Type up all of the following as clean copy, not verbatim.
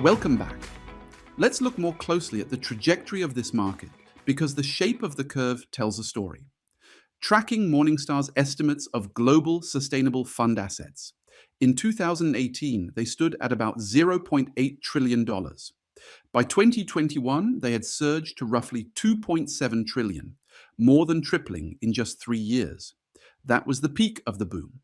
Welcome back. Let's look more closely at the trajectory of this market because the shape of the curve tells a story. Tracking Morningstar's estimates of global sustainable fund assets. In 2018, they stood at about $0.8 trillion. By 2021, they had surged to roughly $2.7 trillion, more than tripling in just 3 years. That was the peak of the boom.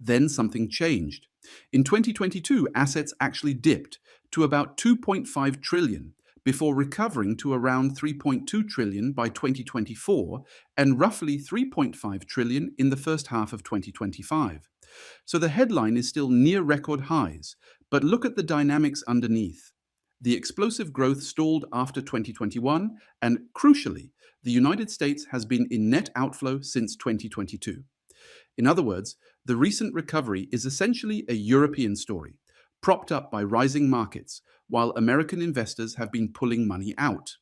Then something changed. In 2022, assets actually dipped to about 2.5 trillion before recovering to around 3.2 trillion by 2024 and roughly 3.5 trillion in the first half of 2025. So the headline is still near record highs, but look at the dynamics underneath. The explosive growth stalled after 2021, and crucially, the United States has been in net outflow since 2022. In other words, the recent recovery is essentially a European story, propped up by rising markets, while American investors have been pulling money out.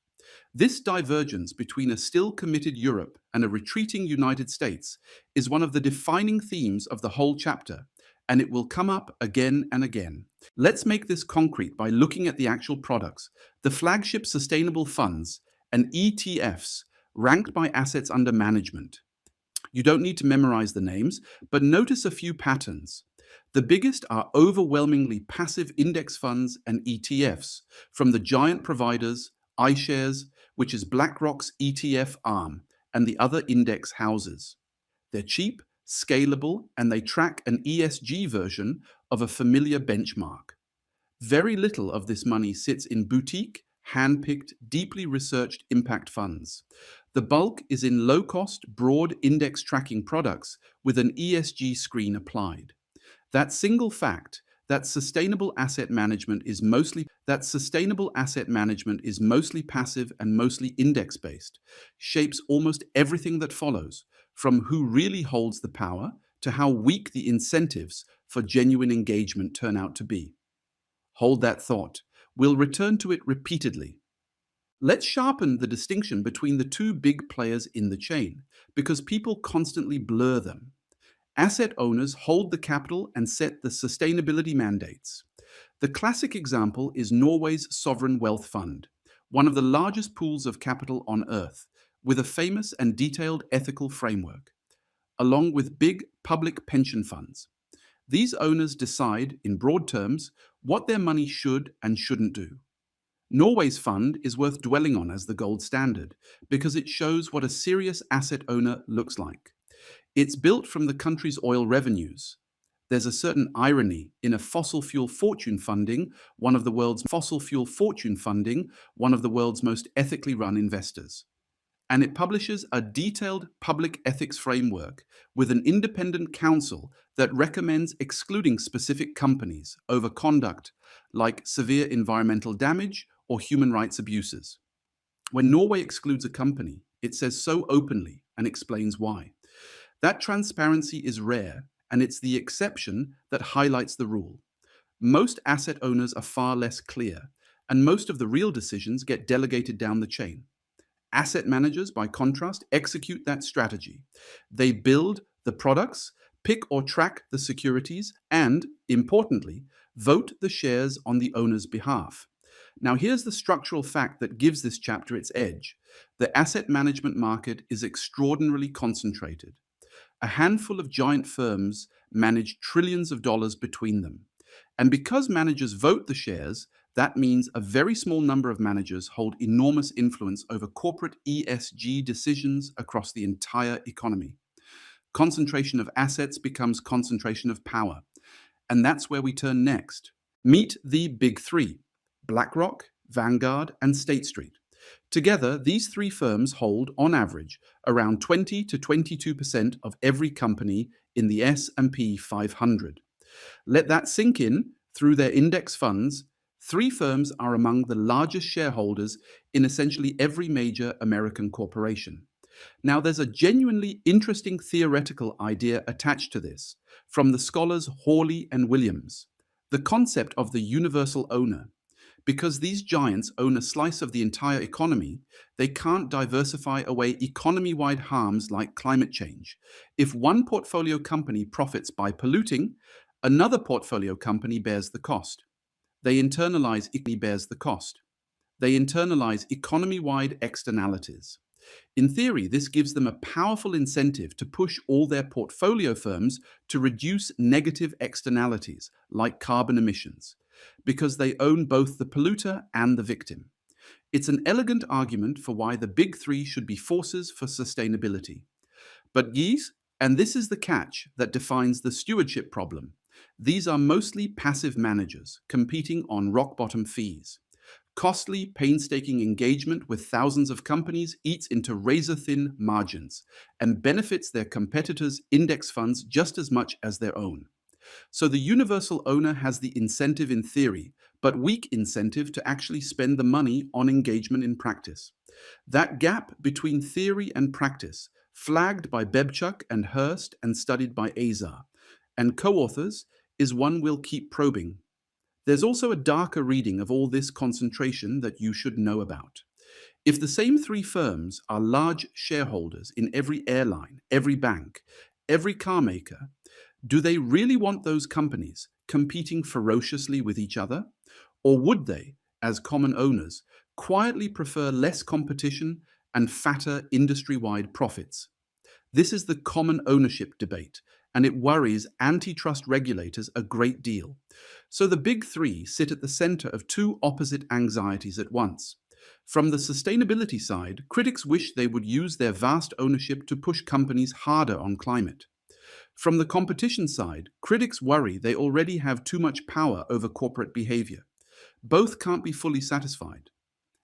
This divergence between a still committed Europe and a retreating United States is one of the defining themes of the whole chapter, and it will come up again and again. Let's make this concrete by looking at the actual products, the flagship sustainable funds and ETFs ranked by assets under management. You don't need to memorize the names, but notice a few patterns. The biggest are overwhelmingly passive index funds and ETFs from the giant providers, iShares, which is BlackRock's ETF arm, and the other index houses. They're cheap, scalable, and they track an ESG version of a familiar benchmark. Very little of this money sits in boutique, hand-picked, deeply researched impact funds. The bulk is in low-cost, broad index tracking products with an ESG screen applied. That single fact that sustainable asset management is mostly passive and mostly index-based shapes almost everything that follows, from who really holds the power to how weak the incentives for genuine engagement turn out to be. Hold that thought. We'll return to it repeatedly. Let's sharpen the distinction between the two big players in the chain, because people constantly blur them. Asset owners hold the capital and set the sustainability mandates. The classic example is Norway's sovereign wealth fund, one of the largest pools of capital on Earth, with a famous and detailed ethical framework, along with big public pension funds. These owners decide, in broad terms, what their money should and shouldn't do. Norway's fund is worth dwelling on as the gold standard because it shows what a serious asset owner looks like. It's built from the country's oil revenues. There's a certain irony in a fossil fuel fortune funding one of the world's most ethically run investors. And it publishes a detailed public ethics framework with an independent council that recommends excluding specific companies over conduct like severe environmental damage or human rights abuses. When Norway excludes a company, it says so openly and explains why. That transparency is rare, and it's the exception that highlights the rule. Most asset owners are far less clear, and most of the real decisions get delegated down the chain. Asset managers, by contrast, execute that strategy. They build the products, pick or track the securities, and, importantly, vote the shares on the owner's behalf. Now, here's the structural fact that gives this chapter its edge. The asset management market is extraordinarily concentrated. A handful of giant firms manage trillions of dollars between them. And because managers vote the shares, that means a very small number of managers hold enormous influence over corporate ESG decisions across the entire economy. Concentration of assets becomes concentration of power. And that's where we turn next. Meet the big three: BlackRock, Vanguard, and State Street. Together, these three firms hold, on average, around 20 to 22% of every company in the S&P 500. Let that sink in. Through their index funds, three firms are among the largest shareholders in essentially every major American corporation. Now, there's a genuinely interesting theoretical idea attached to this, from the scholars Hawley and Williams, the concept of the universal owner. Because these giants own a slice of the entire economy, they can't diversify away economy-wide harms like climate change. If one portfolio company profits by polluting, another portfolio company bears the cost. They internalize economy bears the cost. They internalize economy-wide externalities. In theory, this gives them a powerful incentive to push all their portfolio firms to reduce negative externalities, like carbon emissions, because they own both the polluter and the victim. It's an elegant argument for why the big three should be forces for sustainability. But these, and this is the catch that defines the stewardship problem, these are mostly passive managers competing on rock-bottom fees. Costly, painstaking engagement with thousands of companies eats into razor-thin margins and benefits their competitors' index funds just as much as their own. So the universal owner has the incentive in theory, but weak incentive to actually spend the money on engagement in practice. That gap between theory and practice, flagged by Bebchuk and Hurst and studied by Azar and co-authors, is one we'll keep probing. There's also a darker reading of all this concentration that you should know about. If the same three firms are large shareholders in every airline, every bank, every car maker, do they really want those companies competing ferociously with each other? Or would they, as common owners, quietly prefer less competition and fatter industry-wide profits? This is the common ownership debate, and it worries antitrust regulators a great deal. So the big three sit at the center of two opposite anxieties at once. From the sustainability side, critics wish they would use their vast ownership to push companies harder on climate. From the competition side, critics worry they already have too much power over corporate behavior. Both can't be fully satisfied.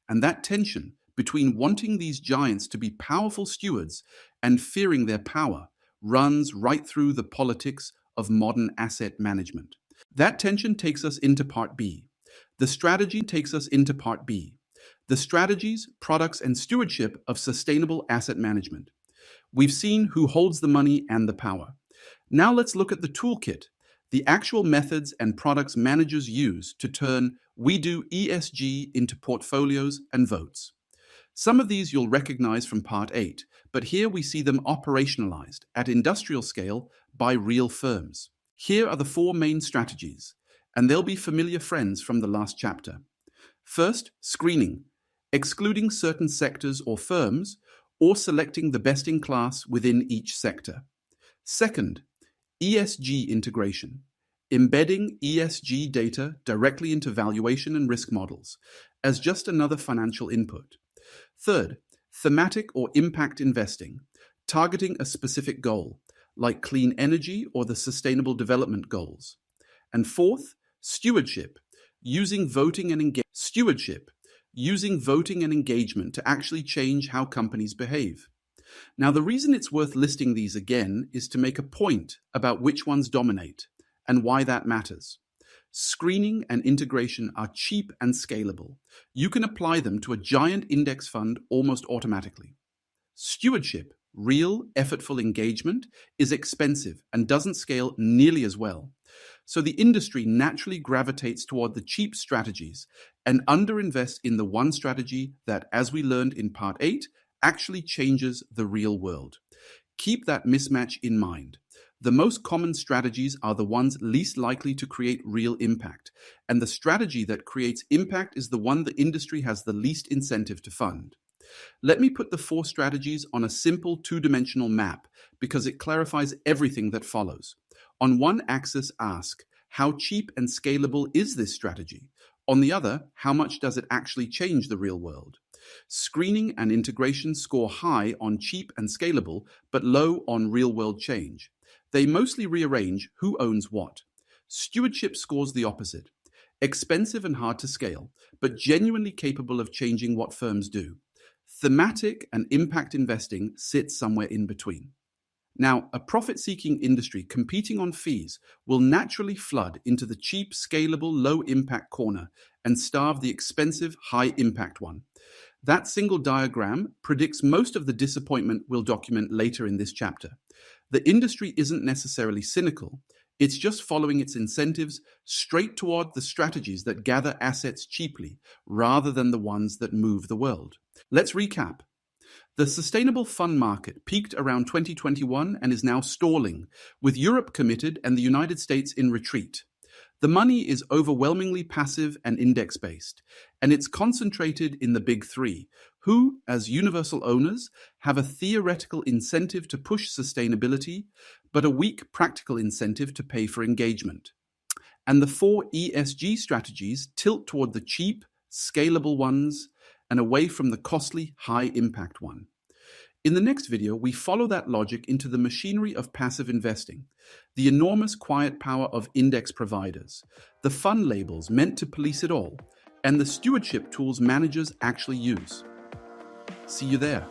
And that tension between wanting these giants to be powerful stewards and fearing their power runs right through the politics of modern asset management. That tension takes us into Part B. The strategy takes us into Part B. The strategies, products, and stewardship of sustainable asset management. We've seen who holds the money and the power. Now let's look at the toolkit, the actual methods and products managers use to turn "we do ESG" into portfolios and votes. Some of these you'll recognize from Part 8, but here we see them operationalized at industrial scale by real firms. Here are the four main strategies, and they'll be familiar friends from the last chapter. First, screening, excluding certain sectors or firms, or selecting the best in class within each sector. Second, ESG integration, embedding ESG data directly into valuation and risk models as just another financial input. Third, thematic or impact investing, targeting a specific goal, like clean energy or the Sustainable Development Goals. And fourth, stewardship, using voting and engagement to actually change how companies behave. Now, the reason it's worth listing these again is to make a point about which ones dominate and why that matters. Screening and integration are cheap and scalable. You can apply them to a giant index fund almost automatically. Stewardship, real, effortful engagement, is expensive and doesn't scale nearly as well. So the industry naturally gravitates toward the cheap strategies and underinvests in the one strategy that, as we learned in Part 8, actually changes the real world. Keep that mismatch in mind. The most common strategies are the ones least likely to create real impact, and the strategy that creates impact is the one the industry has the least incentive to fund. Let me put the four strategies on a simple two-dimensional map because it clarifies everything that follows. On one axis, ask, how cheap and scalable is this strategy? On the other, how much does it actually change the real world? Screening and integration score high on cheap and scalable, but low on real-world change. They mostly rearrange who owns what. Stewardship scores the opposite. Expensive and hard to scale, but genuinely capable of changing what firms do. Thematic and impact investing sits somewhere in between. Now, a profit-seeking industry competing on fees will naturally flood into the cheap, scalable, low-impact corner and starve the expensive, high-impact one. That single diagram predicts most of the disappointment we'll document later in this chapter. The industry isn't necessarily cynical. It's just following its incentives straight toward the strategies that gather assets cheaply rather than the ones that move the world. Let's recap. The sustainable fund market peaked around 2021 and is now stalling, with Europe committed and the United States in retreat. The money is overwhelmingly passive and index-based, and it's concentrated in the big three, who, as universal owners, have a theoretical incentive to push sustainability, but a weak practical incentive to pay for engagement. And the four ESG strategies tilt toward the cheap, scalable ones and away from the costly, high-impact one. In the next video, we follow that logic into the machinery of passive investing, the enormous quiet power of index providers, the fund labels meant to police it all, and the stewardship tools managers actually use. See you there.